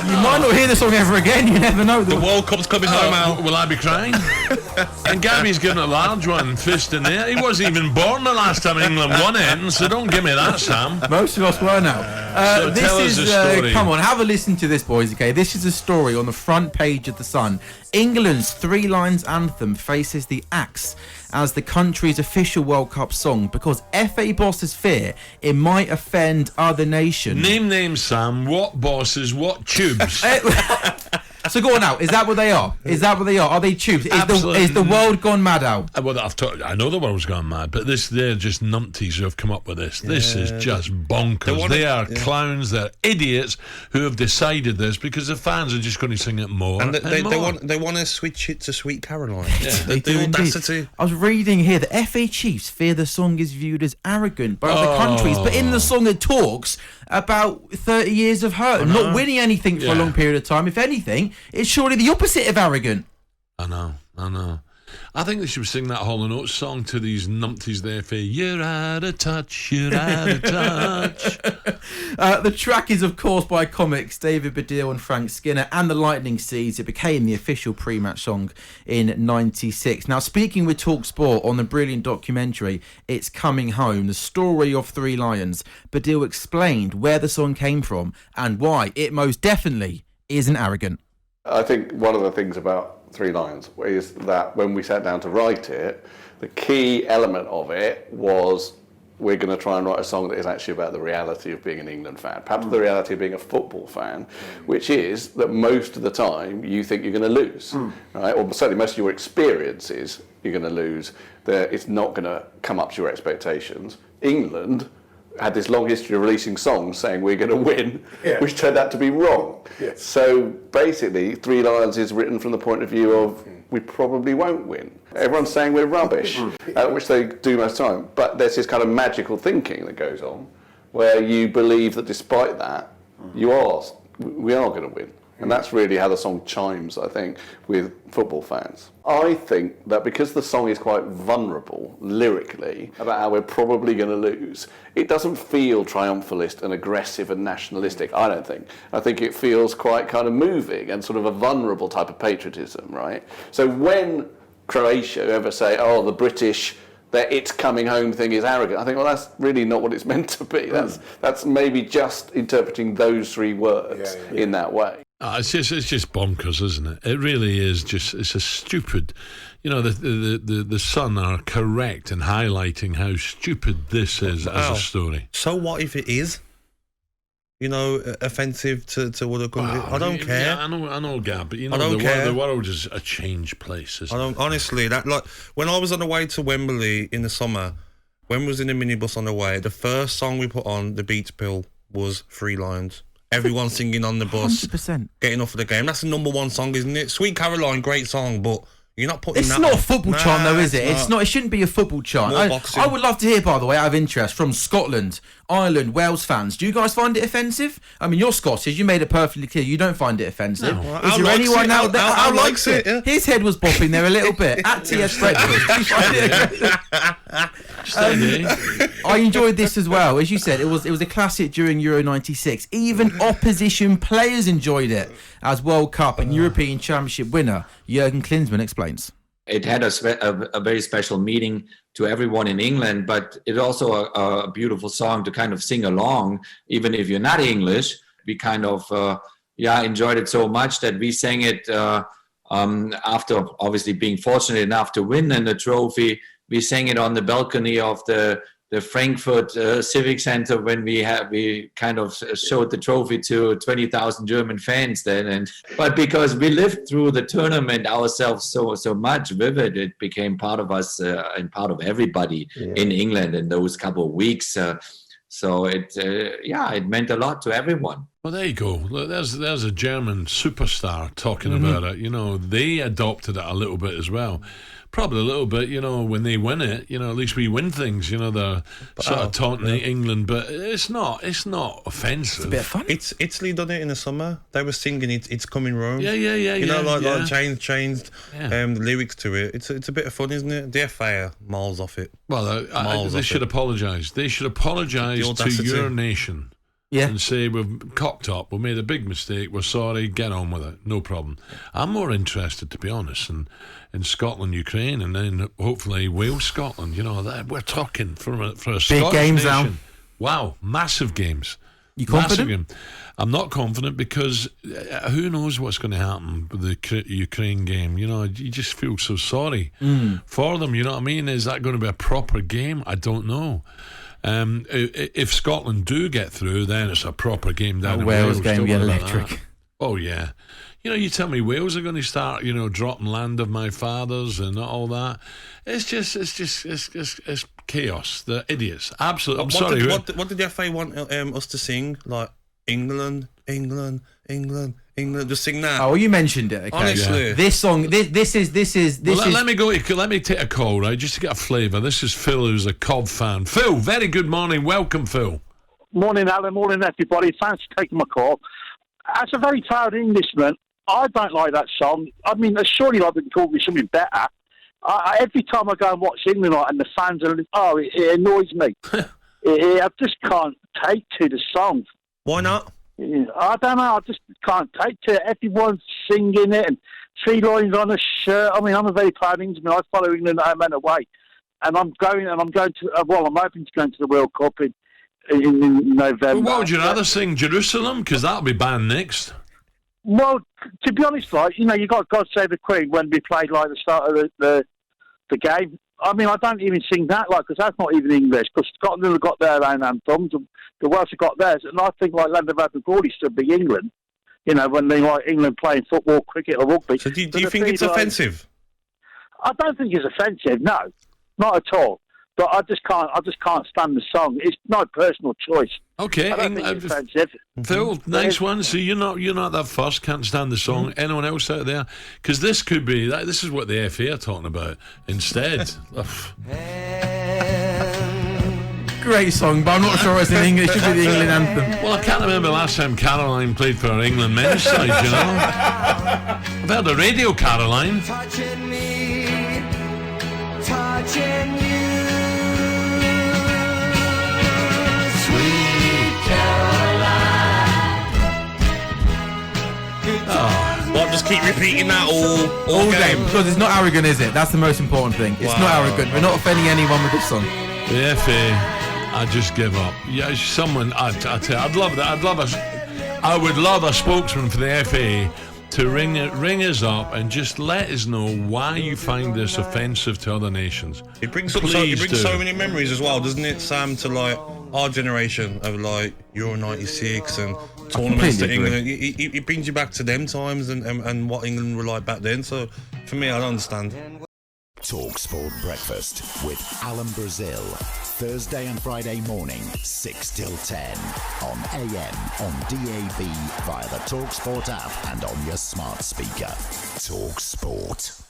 You might not hear the song ever again. You never know. The World Cup's coming home out. Will I be crying? And Gary's giving a large one, fist in there. He wasn't even born the last time England won it, so don't give me that, Sam. Most of us were now. So tell us the story. Come on, have a listen to this, boys, okay? This is a story on the front page of The Sun. England's Three Lions anthem faces the axe as the country's official World Cup song because FA bosses fear it might offend other nations. Name, Sam. What bosses? What tubes? So go on now. Is that what they are? Are they tubes? Is the world gone mad out? Well, I know the world's gone mad, but they're just numpties who have come up with this. This is just bonkers. They are clowns. They're idiots who have decided this because the fans are just going to sing it more. And they more. want to switch it to Sweet Caroline. They do audacity. I was reading here that FA chiefs fear the song is viewed as arrogant by other countries, but in the song it talks about 30 years of hurt and not winning anything for a long period of time. If anything, it's surely the opposite of arrogant. I know. I think they should sing that Hall & Oates song to these numpties there for you're out of touch. The track is, of course, by comics David Baddiel and Frank Skinner and the Lightning Seeds. It became the official pre-match song in '96. Now, speaking with talkSPORT on the brilliant documentary It's Coming Home, the story of Three Lions, Baddiel explained where the song came from and why it most definitely isn't arrogant. I think one of the things about Three Lions is that when we sat down to write it, the key element of it was we're going to try and write a song that is actually about the reality of being an England fan, perhaps the reality of being a football fan, which is that most of the time you think you're going to lose, right? Or certainly most of your experiences you're going to lose. It's not going to come up to your expectations. England had this long history of releasing songs saying we're going to win, which turned out to be wrong. Yes. So basically, Three Lions is written from the point of view of we probably won't win. Everyone's saying we're rubbish, which they do most of the time. But there's this kind of magical thinking that goes on where you believe that despite that, we are going to win. And that's really how the song chimes, I think, with football fans. I think that because the song is quite vulnerable lyrically about how we're probably going to lose, it doesn't feel triumphalist and aggressive and nationalistic, I don't think. I think it feels quite kind of moving and sort of a vulnerable type of patriotism, right? So when Croatia ever say, oh, the British, their It's Coming Home thing is arrogant, I think, well, that's really not what it's meant to be. That's maybe just interpreting those three words in that way. It's just bonkers, isn't it? It really is it's a stupid, the Sun are correct in highlighting how stupid this is as a story. So what if it is, offensive to other countries? I don't care. Yeah, I know, Gab, but the world is a changed place, isn't it? Honestly, when I was on the way to Wembley in the summer, when we was in the minibus on the way, the first song we put on, the Beats Pill, was Three Lions. Everyone singing on the bus, 100%. Getting off of the game. That's the number one song, isn't it? Sweet Caroline, great song, but you're not putting that. It's not a football chant, though, is it? It's not. It shouldn't be a football chant. I would love to hear, by the way, out of interest, from Scotland, Ireland, Wales fans. Do you guys find it offensive? I mean, you're Scottish. You made it perfectly clear. You don't find it offensive. No. Is there anyone out there who likes it? Yeah. His head was bopping there a little bit at TS Breakfast. Do you find it I enjoyed this as well. As you said, it was a classic during Euro 96. Even opposition players enjoyed it, as World Cup and European Championship winner Jurgen Klinsmann explains. It had a very special meaning to everyone in England, but it's also a beautiful song to kind of sing along, even if you're not English. We kind of enjoyed it so much that we sang it after obviously being fortunate enough to win the trophy. We sang it on the balcony of the Frankfurt Civic Center when we kind of showed the trophy to 20,000 German fans then. But because we lived through the tournament ourselves so much with it, it became part of us and part of everybody in England in those couple of weeks. So it meant a lot to everyone. Well, there you go. Look, there's a German superstar talking about it. They adopted it a little bit as well. Probably a little bit, when they win it, at least we win things, they're sort of taunting England, but it's not offensive. It's a bit of fun. Italy done it in the summer. They were singing It's Coming Home. Yeah. Changed the lyrics to it. It's a bit of fun, isn't it? The FA are miles off it. Well, they should apologise. They should apologise to your nation. Yeah. and say we've cocked up, we made a big mistake, we're sorry, get on with it, no problem. I'm more interested, to be honest, in Scotland, Ukraine, and then hopefully Wales, Scotland. You know, that we're talking for a Scottish games, Al. nation. Wow, massive games. You confident? Massive game. I'm not confident because who knows what's going to happen with the Ukraine game. You know, you just feel so sorry for them. You know what I mean? Is that going to be a proper game? I don't know. If Scotland do get through, then it's a proper game down in Wales Wales. game Don't be worry about electric. that. Oh yeah. You know, you tell me Wales are going to start, you know, dropping land of my fathers and all that. It's chaos. They're idiots. Absolutely. I'm sorry. What did the FA want us to sing? Like England, England, England, England. Just sing that. Oh, you mentioned it. Okay. Honestly. Yeah. This song. This is. Let me go. Let me take a call, right, just to get a flavour. This is Phil, who's a Cobb fan. Phil, very good morning. Welcome, Phil. Morning, Alan. Morning, everybody. Thanks for taking my call. As a very proud Englishman, I don't like that song. I mean, surely I can call me something better. Every time I go and watch England and the fans are, it annoys me. I just can't take to the song. Why not? I don't know. I just can't take to it. Everyone's singing it and 3 lines on a shirt. I mean, I'm a very proud Englishman. I follow England home and away, and I'm going to. Well, I'm hoping to go into the World Cup in November. Well, what would you rather sing, Jerusalem? Because that'll be banned next. Well, to be honest, like, you know, you got God Save the Queen when we played like the start of the game. I mean, I don't even sing that, like, because that's not even English. Because Scotland have got their own anthems, and the Welsh have got theirs. And I think like Land of Hope and Glory should be England. You know, when they like England playing football, cricket, or rugby. So do you think it's offensive? I don't think it's offensive. No, not at all. But I just can't stand the song. It's my personal choice. Okay, I don't think it's offensive. Phil, nice one. So you're not that first. Can't stand the song. Anyone else out there? Because this could be. This is what the FA are talking about instead. Great song, but I'm not sure it's in English. It should be the England anthem. Well, I can't remember the last time Caroline played for our England men's side. You know, I've heard the radio, Caroline. Touching me, touching you. Well, just keep repeating that all game. Because it's not arrogant, is it? That's the most important thing. It's not arrogant. We're not offending anyone with this song. The FA, I just give up. Yeah, someone. I tell you, I'd love that. I would love a spokesman for the FA to ring us up and just let us know why you find this offensive to other nations. It brings so many memories as well, doesn't it, Sam? To like our generation of like Euro '96 and tournaments to England. It brings you back to them times and what England were like back then. So for me, I don't understand. talkSPORT Breakfast with Alan Brazil. Thursday and Friday morning, 6 till 10. On AM, on DAB, via the talkSPORT app and on your smart speaker. talkSPORT.